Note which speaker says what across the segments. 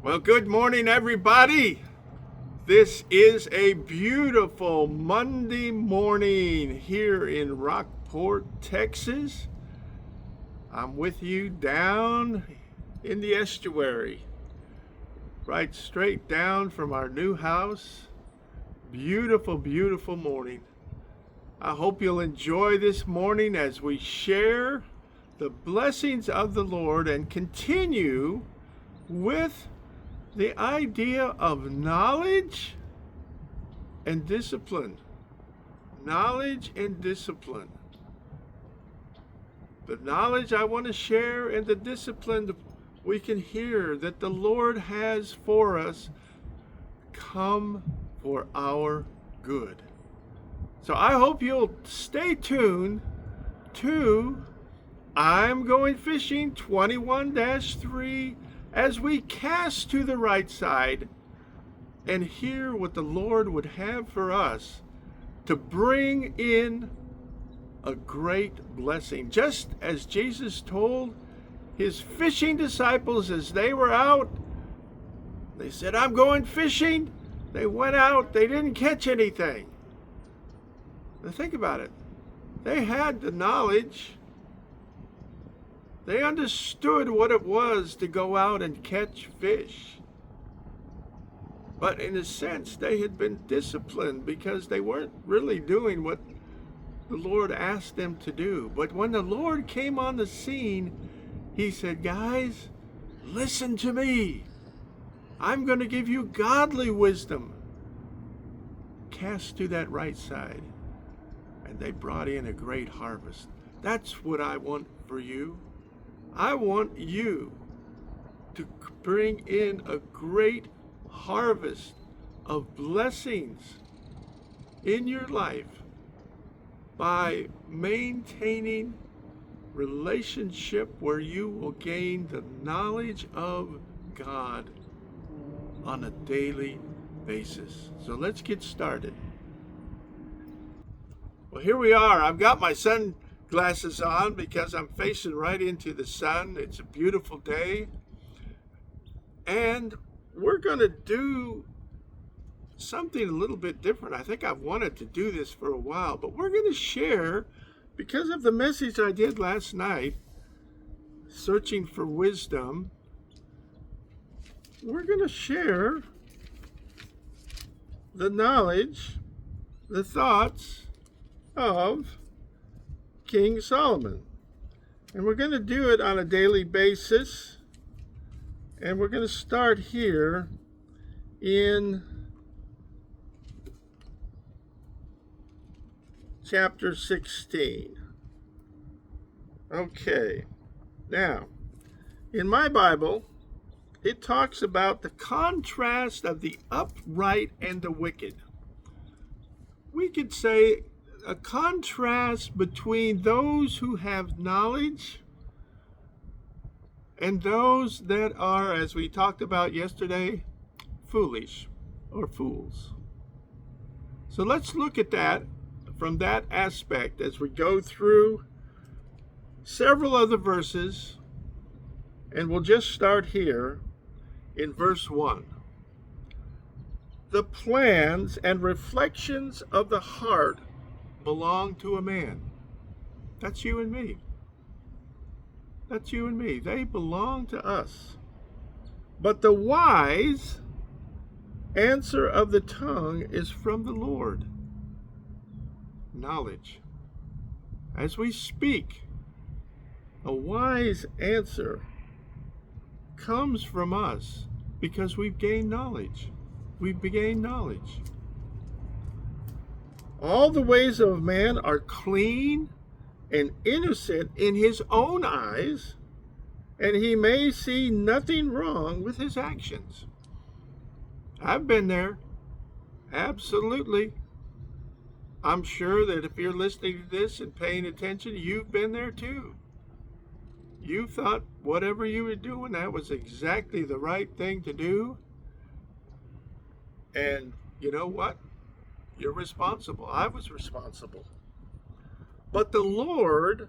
Speaker 1: Well, good morning, everybody. This is a beautiful Monday morning here in Rockport, Texas. I'm with you down in the estuary, right straight down from our new house. Beautiful, beautiful morning. I hope you'll enjoy this morning as we share the blessings of the Lord and continue with the idea of knowledge and discipline. Knowledge and discipline. The knowledge I want to share and the discipline we can hear that the Lord has for us come for our good. So I hope you'll stay tuned to I'm Going Fishing 21-3 as we cast to the right side and hear what the Lord would have for us to bring in a great blessing. Just as Jesus told his fishing disciples as they were out, they said, I'm going fishing. They went out, they didn't catch anything. Now think about it. They had the knowledge. They understood what it was to go out and catch fish. But in a sense, they had been disciplined because they weren't really doing what the Lord asked them to do. But when the Lord came on the scene, he said, guys, listen to me. I'm going to give you godly wisdom. Cast to that right side. And they brought in a great harvest. That's what I want for you. I want you to bring in a great harvest of blessings in your life by maintaining relationship where you will gain the knowledge of God on a daily basis. So let's get started. Well, here we are. I've got my sunglasses on because I'm facing right into the sun. It's a beautiful day. And we're going to do something a little bit different. I think I've wanted to do this for a while, but we're going to share, because of the message I did last night, Searching for Wisdom, we're going to share the knowledge, the thoughts of King Solomon. And we're going to do it on a daily basis. And we're going to start here in chapter 16. Okay. Now, in my Bible, it talks about the contrast of the upright and the wicked. We could say a contrast between those who have knowledge and those that are, as we talked about yesterday, foolish or fools. So let's look at that from that aspect as we go through several other verses, and we'll just start here in verse 1. The plans and reflections of the heart belong to a man. That's you and me. That's you and me. They belong to us. But the wise answer of the tongue is from the Lord. Knowledge. As we speak, a wise answer comes from us because we've gained knowledge. We've gained knowledge. All the ways of man are clean and innocent in his own eyes, and he may see nothing wrong with his actions. I've been there. Absolutely. I'm sure that if you're listening to this and paying attention, you've been there too. You thought whatever you were doing, that was exactly the right thing to do. And you know what? You're responsible. I was responsible. But the Lord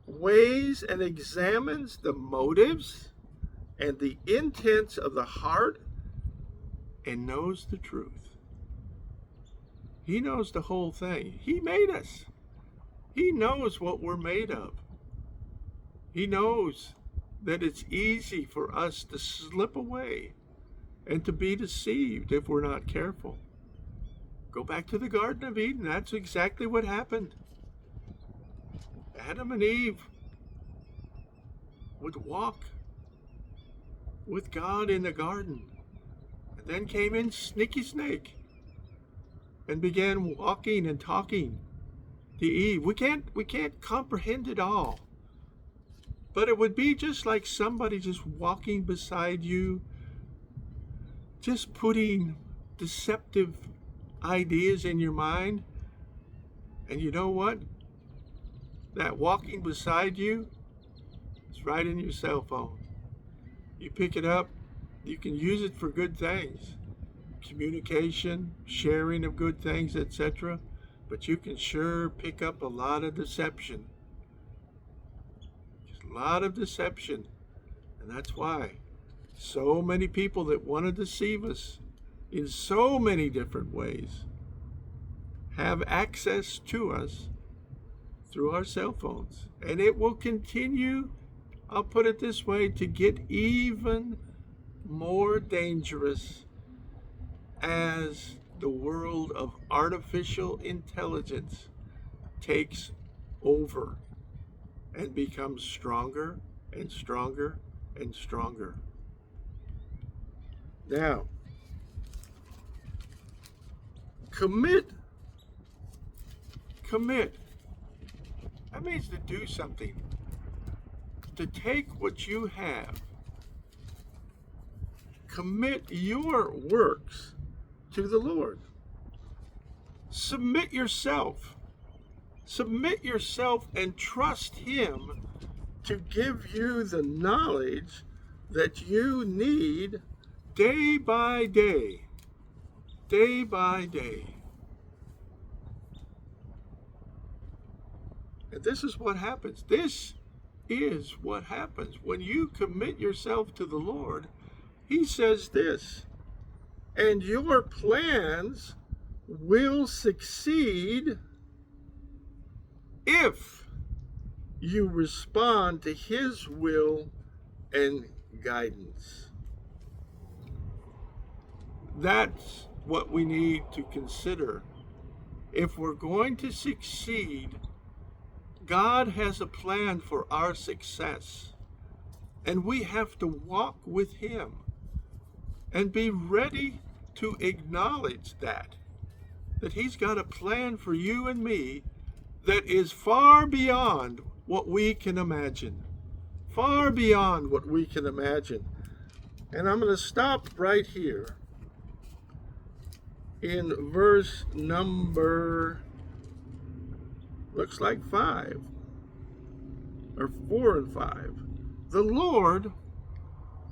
Speaker 1: weighs and examines the motives and the intents of the heart and knows the truth. He knows the whole thing. He made us. He knows what we're made of. He knows that it's easy for us to slip away and to be deceived if we're not careful. Go back to the Garden of Eden. That's exactly what happened. Adam and Eve would walk with God in the garden. And then came in Sneaky Snake and began walking and talking to Eve. We can't comprehend it all. But it would be just like somebody just walking beside you, just putting deceptive ideas in your mind. And you know what? That walking beside you is right in your cell phone. You pick it up, you can use it for good things. Communication, sharing of good things, etc. But you can sure pick up a lot of deception. A lot of deception. And that's why so many people that want to deceive us in so many different ways have access to us through our cell phones. And it will continue, I'll put it this way, to get even more dangerous as the world of artificial intelligence takes over and becomes stronger and stronger and stronger. Now, commit. That means to do something. To take what you have. Commit your works to the Lord. Submit yourself. Submit yourself and trust Him to give you the knowledge that you need day by day. Day by day. And this is what happens. This is what happens. When you commit yourself to the Lord, He says this, and your plans will succeed if you respond to His will and guidance. That's what we need to consider. If we're going to succeed, God has a plan for our success, and we have to walk with Him and be ready to acknowledge that He's got a plan for you and me that is far beyond what we can imagine. Far beyond what we can imagine. And I'm going to stop right here in verse number, looks like 5, or 4 and 5. The Lord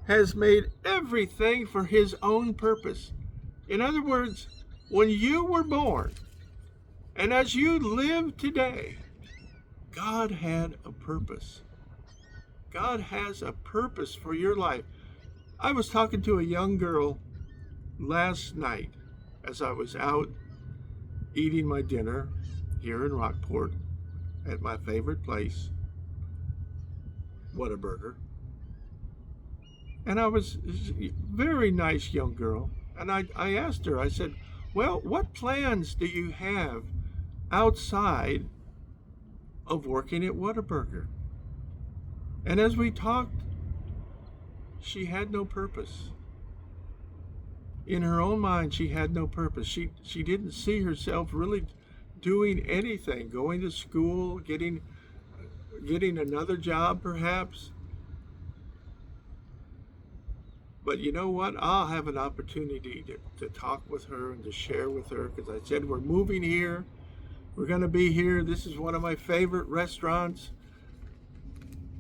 Speaker 1: has made everything for His own purpose. In other words, when you were born, and as you live today, God had a purpose. God has a purpose for your life. I was talking to a young girl last night as I was out eating my dinner here in Rockport at my favorite place, Whataburger. And I was a very nice young girl. And I asked her, I said, well, what plans do you have outside of working at Whataburger? And as we talked, she had no purpose. In her own mind, she had no purpose. She didn't see herself really doing anything, going to school, getting another job perhaps. But you know what? I'll have an opportunity to talk with her and to share with her, because I said we're moving here. We're going to be here. This is one of my favorite restaurants.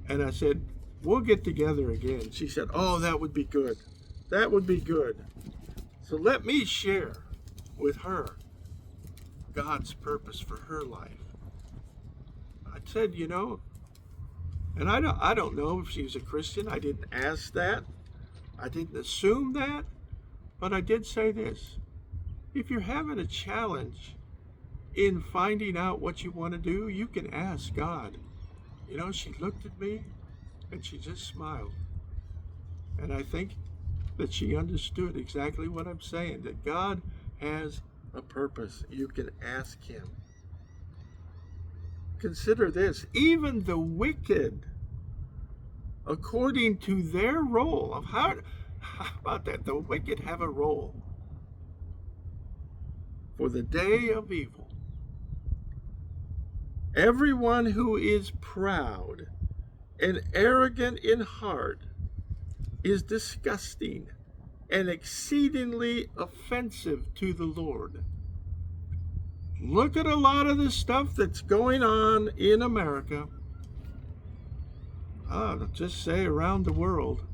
Speaker 1: And I said, we'll get together again. She said, oh, that would be good. That would be good. So let me share with her God's purpose for her life. I said, you know, and I don't know if she's a Christian. I didn't ask that. I didn't assume that, but I did say this. If you're having a challenge in finding out what you want to do, you can ask God. You know, she looked at me and she just smiled. And I think that she understood exactly what I'm saying, that God has a purpose. You can ask him. Consider this, even the wicked, according to their role of how about that? The wicked have a role for the day of evil. Everyone who is proud and arrogant in heart is disgusting and exceedingly offensive to the Lord. Look at a lot of the stuff that's going on in America. I'll just say around the world.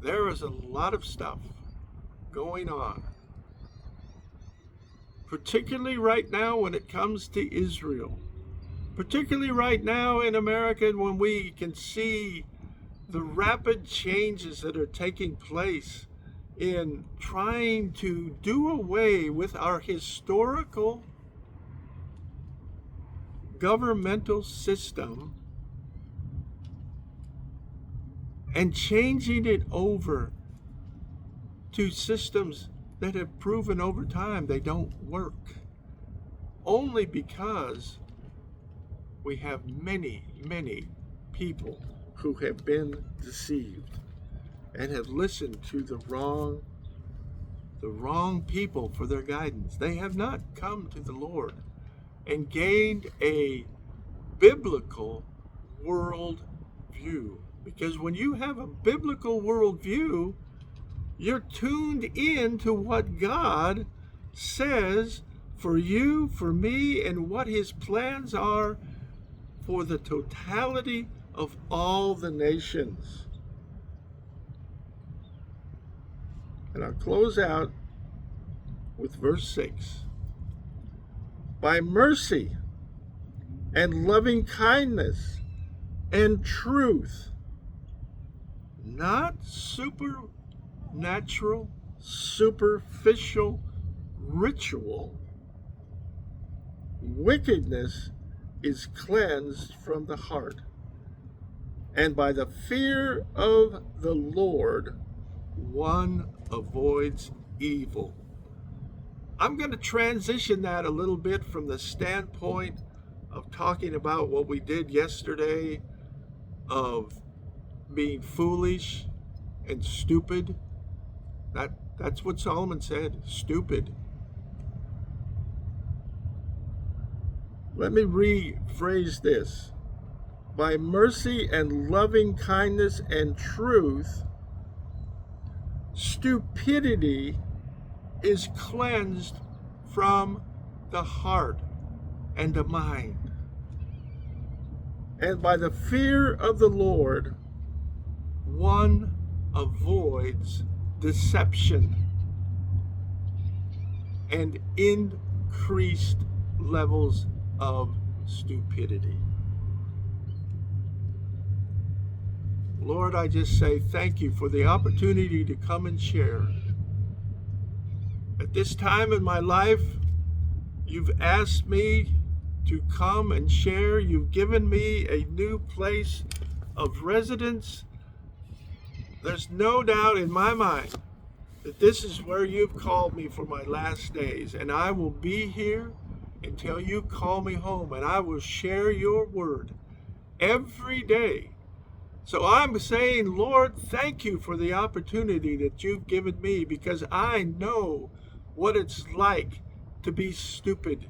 Speaker 1: There is a lot of stuff going on. Particularly right now when it comes to Israel. Particularly right now in America when we can see the rapid changes that are taking place in trying to do away with our historical governmental system and changing it over to systems that have proven over time they don't work, only because we have many, many people who have been deceived and have listened to the wrong people for their guidance. They have not come to the Lord and gained a biblical world view. Because when you have a biblical world view, you're tuned in to what God says for you, for me, and what his plans are for the totality of all the nations. And I'll close out with verse 6. By mercy and loving kindness and truth, not supernatural, superficial ritual, wickedness is cleansed from the heart, and by the fear of the Lord one avoids evil. I'm going to transition that a little bit from the standpoint of talking about what we did yesterday of being foolish and stupid. That's what Solomon said, stupid. Let me rephrase this. By mercy and loving kindness and truth, stupidity is cleansed from the heart and the mind. And by the fear of the Lord, one avoids deception and increased levels of stupidity. Lord, I just say thank you for the opportunity to come and share. At this time in my life, you've asked me to come and share. You've given me a new place of residence. There's no doubt in my mind that this is where you've called me for my last days, and I will be here until you call me home, and I will share your word every day. So I'm saying, Lord, thank you for the opportunity that you've given me, because I know what it's like to be stupid.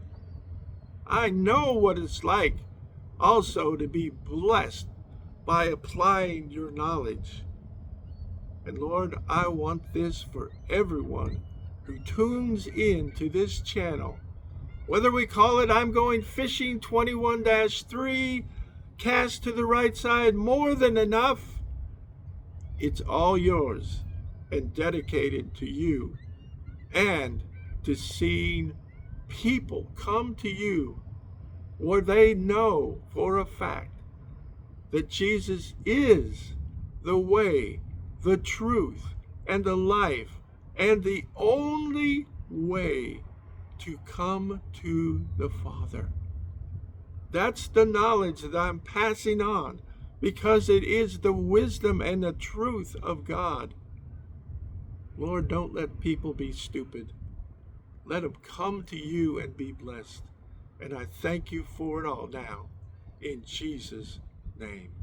Speaker 1: I know what it's like also to be blessed by applying your knowledge. And Lord, I want this for everyone who tunes in to this channel. Whether we call it I'm Going Fishing 21-3, Cast to the Right Side, More Than Enough, it's all yours and dedicated to you and to seeing people come to you where they know for a fact that Jesus is the way, the truth, and the life, and the only way to come to the Father. That's the knowledge that I'm passing on, because it is the wisdom and the truth of God. Lord, don't let people be stupid. Let them come to you and be blessed. And I thank you for it all now, in Jesus' name.